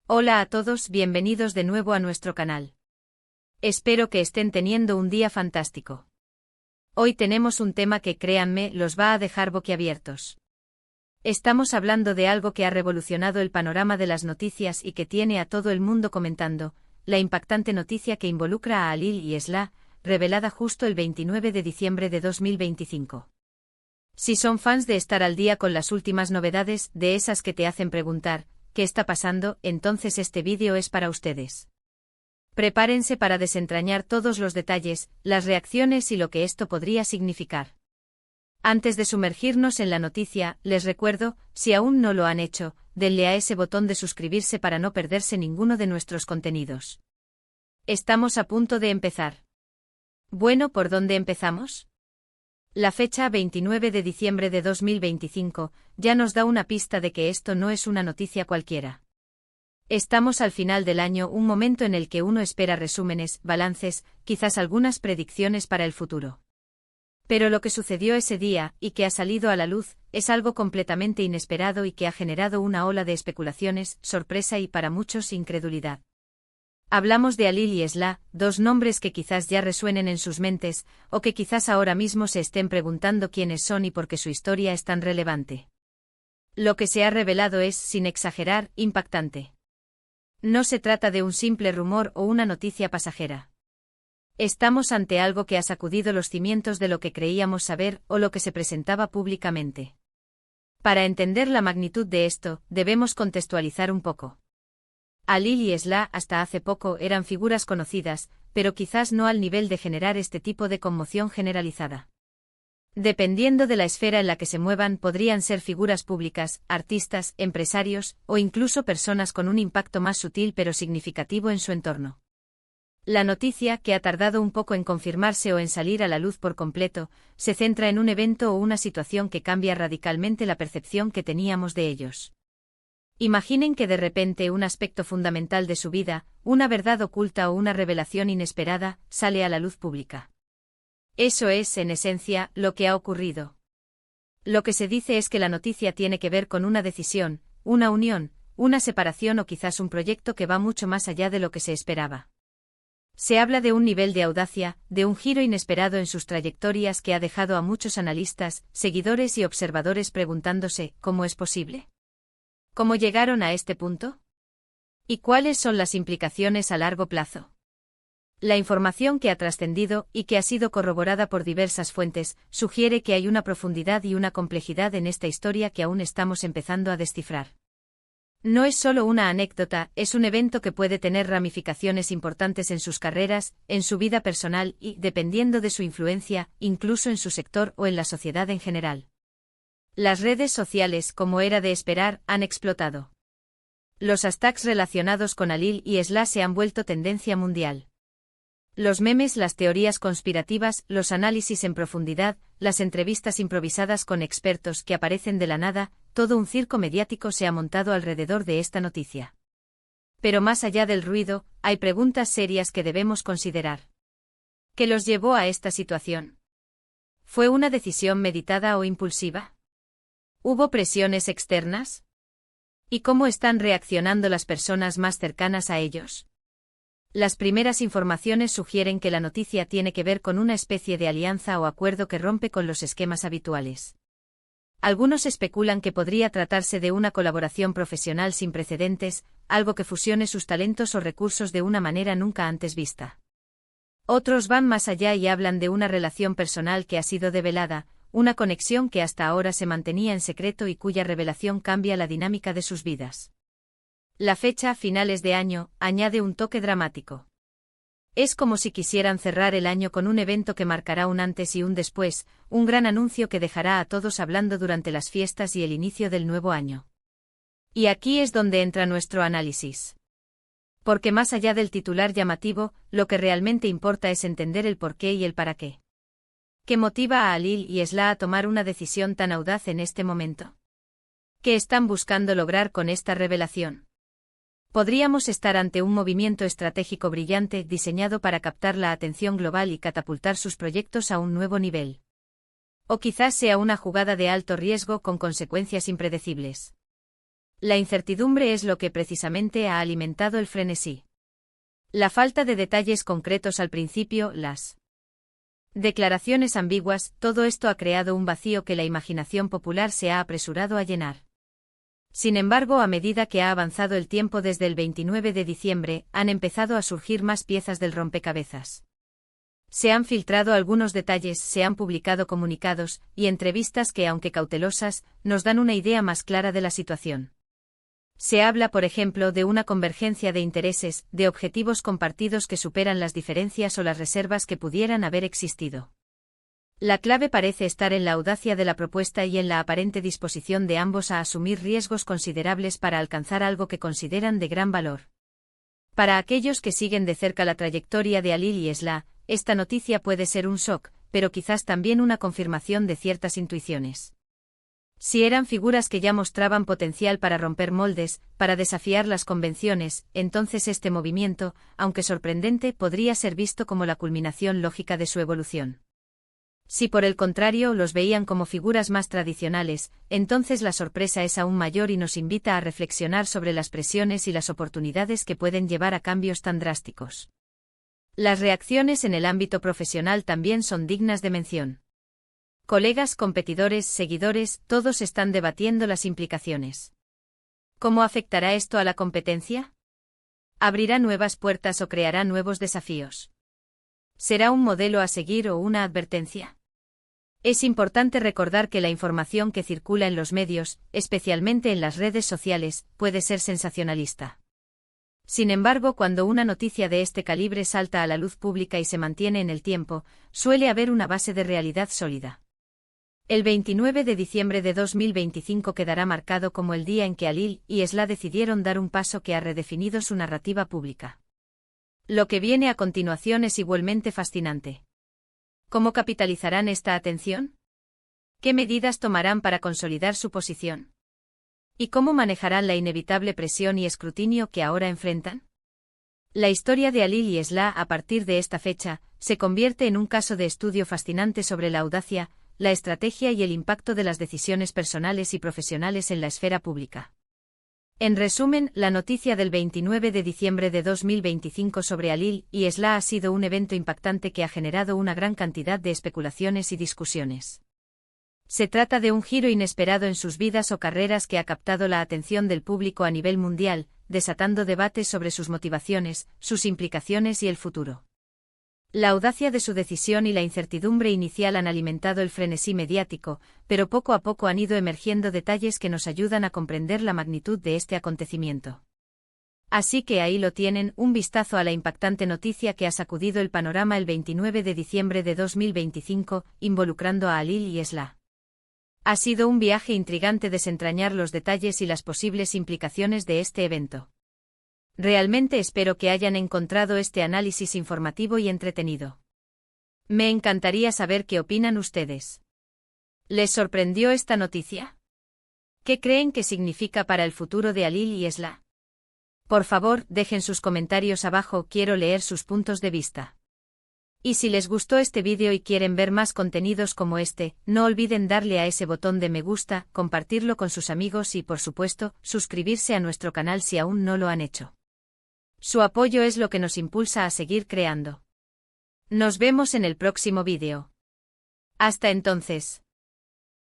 Hola a todos, bienvenidos de nuevo a nuestro canal. Espero que estén teniendo un día fantástico. Hoy tenemos un tema que, créanme, los va a dejar boquiabiertos. Estamos hablando de algo que ha revolucionado el panorama de las noticias y que tiene a todo el mundo comentando, la impactante noticia que involucra a Halil y Esla, revelada justo el 29 de diciembre de 2025. Si son fans de estar al día con las últimas novedades, de esas que te hacen preguntar, ¿qué está pasando?, entonces este vídeo es para ustedes. Prepárense para desentrañar todos los detalles, las reacciones y lo que esto podría significar. Antes de sumergirnos en la noticia, les recuerdo, si aún no lo han hecho, denle a ese botón de suscribirse para no perderse ninguno de nuestros contenidos. Estamos a punto de empezar. Bueno, ¿por dónde empezamos? La fecha 29 de diciembre de 2025 ya nos da una pista de que esto no es una noticia cualquiera. Estamos al final del año, un momento en el que uno espera resúmenes, balances, quizás algunas predicciones para el futuro. Pero lo que sucedió ese día, y que ha salido a la luz, es algo completamente inesperado y que ha generado una ola de especulaciones, sorpresa y para muchos incredulidad. Hablamos de Halil y Esla, dos nombres que quizás ya resuenen en sus mentes, o que quizás ahora mismo se estén preguntando quiénes son y por qué su historia es tan relevante. Lo que se ha revelado es, sin exagerar, impactante. No se trata de un simple rumor o una noticia pasajera. Estamos ante algo que ha sacudido los cimientos de lo que creíamos saber o lo que se presentaba públicamente. Para entender la magnitud de esto, debemos contextualizar un poco. Halil y Esla hasta hace poco eran figuras conocidas, pero quizás no al nivel de generar este tipo de conmoción generalizada. Dependiendo de la esfera en la que se muevan, podrían ser figuras públicas, artistas, empresarios, o incluso personas con un impacto más sutil pero significativo en su entorno. La noticia, que ha tardado un poco en confirmarse o en salir a la luz por completo, se centra en un evento o una situación que cambia radicalmente la percepción que teníamos de ellos. Imaginen que de repente un aspecto fundamental de su vida, una verdad oculta o una revelación inesperada, sale a la luz pública. Eso es, en esencia, lo que ha ocurrido. Lo que se dice es que la noticia tiene que ver con una decisión, una unión, una separación o quizás un proyecto que va mucho más allá de lo que se esperaba. Se habla de un nivel de audacia, de un giro inesperado en sus trayectorias que ha dejado a muchos analistas, seguidores y observadores preguntándose, ¿cómo es posible? ¿Cómo llegaron a este punto? ¿Y cuáles son las implicaciones a largo plazo? La información que ha trascendido, y que ha sido corroborada por diversas fuentes, sugiere que hay una profundidad y una complejidad en esta historia que aún estamos empezando a descifrar. No es solo una anécdota, es un evento que puede tener ramificaciones importantes en sus carreras, en su vida personal y, dependiendo de su influencia, incluso en su sector o en la sociedad en general. Las redes sociales, como era de esperar, han explotado. Los hashtags relacionados con Halil y Esla se han vuelto tendencia mundial. Los memes, las teorías conspirativas, los análisis en profundidad, las entrevistas improvisadas con expertos que aparecen de la nada, todo un circo mediático se ha montado alrededor de esta noticia. Pero más allá del ruido, hay preguntas serias que debemos considerar. ¿Qué los llevó a esta situación? ¿Fue una decisión meditada o impulsiva? ¿Hubo presiones externas? ¿Y cómo están reaccionando las personas más cercanas a ellos? Las primeras informaciones sugieren que la noticia tiene que ver con una especie de alianza o acuerdo que rompe con los esquemas habituales. Algunos especulan que podría tratarse de una colaboración profesional sin precedentes, algo que fusione sus talentos o recursos de una manera nunca antes vista. Otros van más allá y hablan de una relación personal que ha sido develada, una conexión que hasta ahora se mantenía en secreto y cuya revelación cambia la dinámica de sus vidas. La fecha, a finales de año, añade un toque dramático. Es como si quisieran cerrar el año con un evento que marcará un antes y un después, un gran anuncio que dejará a todos hablando durante las fiestas y el inicio del nuevo año. Y aquí es donde entra nuestro análisis. Porque más allá del titular llamativo, lo que realmente importa es entender el porqué y el para qué. ¿Qué motiva a Halil y Esla a tomar una decisión tan audaz en este momento? ¿Qué están buscando lograr con esta revelación? Podríamos estar ante un movimiento estratégico brillante diseñado para captar la atención global y catapultar sus proyectos a un nuevo nivel. O quizás sea una jugada de alto riesgo con consecuencias impredecibles. La incertidumbre es lo que precisamente ha alimentado el frenesí. La falta de detalles concretos al principio, las declaraciones ambiguas, todo esto ha creado un vacío que la imaginación popular se ha apresurado a llenar. Sin embargo, a medida que ha avanzado el tiempo desde el 29 de diciembre, han empezado a surgir más piezas del rompecabezas. Se han filtrado algunos detalles, se han publicado comunicados y entrevistas que, aunque cautelosas, nos dan una idea más clara de la situación. Se habla, por ejemplo, de una convergencia de intereses, de objetivos compartidos que superan las diferencias o las reservas que pudieran haber existido. La clave parece estar en la audacia de la propuesta y en la aparente disposición de ambos a asumir riesgos considerables para alcanzar algo que consideran de gran valor. Para aquellos que siguen de cerca la trayectoria de Halil y Eslah, esta noticia puede ser un shock, pero quizás también una confirmación de ciertas intuiciones. Si eran figuras que ya mostraban potencial para romper moldes, para desafiar las convenciones, entonces este movimiento, aunque sorprendente, podría ser visto como la culminación lógica de su evolución. Si por el contrario los veían como figuras más tradicionales, entonces la sorpresa es aún mayor y nos invita a reflexionar sobre las presiones y las oportunidades que pueden llevar a cambios tan drásticos. Las reacciones en el ámbito profesional también son dignas de mención. Colegas, competidores, seguidores, todos están debatiendo las implicaciones. ¿Cómo afectará esto a la competencia? ¿Abrirá nuevas puertas o creará nuevos desafíos? ¿Será un modelo a seguir o una advertencia? Es importante recordar que la información que circula en los medios, especialmente en las redes sociales, puede ser sensacionalista. Sin embargo, cuando una noticia de este calibre salta a la luz pública y se mantiene en el tiempo, suele haber una base de realidad sólida. El 29 de diciembre de 2025 quedará marcado como el día en que Halil y Eslah decidieron dar un paso que ha redefinido su narrativa pública. Lo que viene a continuación es igualmente fascinante. ¿Cómo capitalizarán esta atención? ¿Qué medidas tomarán para consolidar su posición? ¿Y cómo manejarán la inevitable presión y escrutinio que ahora enfrentan? La historia de Halil y Eslah a partir de esta fecha se convierte en un caso de estudio fascinante sobre la audacia, la estrategia y el impacto de las decisiones personales y profesionales en la esfera pública. En resumen, la noticia del 29 de diciembre de 2025 sobre Halil y Eslah ha sido un evento impactante que ha generado una gran cantidad de especulaciones y discusiones. Se trata de un giro inesperado en sus vidas o carreras que ha captado la atención del público a nivel mundial, desatando debates sobre sus motivaciones, sus implicaciones y el futuro. La audacia de su decisión y la incertidumbre inicial han alimentado el frenesí mediático, pero poco a poco han ido emergiendo detalles que nos ayudan a comprender la magnitud de este acontecimiento. Así que ahí lo tienen, un vistazo a la impactante noticia que ha sacudido el panorama el 29 de diciembre de 2025, involucrando a Halil y Eslah. Ha sido un viaje intrigante desentrañar los detalles y las posibles implicaciones de este evento. Realmente espero que hayan encontrado este análisis informativo y entretenido. Me encantaría saber qué opinan ustedes. ¿Les sorprendió esta noticia? ¿Qué creen que significa para el futuro de Halil y Eslah? Por favor, dejen sus comentarios abajo, quiero leer sus puntos de vista. Y si les gustó este vídeo y quieren ver más contenidos como este, no olviden darle a ese botón de me gusta, compartirlo con sus amigos y, por supuesto, suscribirse a nuestro canal si aún no lo han hecho. Su apoyo es lo que nos impulsa a seguir creando. Nos vemos en el próximo vídeo. Hasta entonces.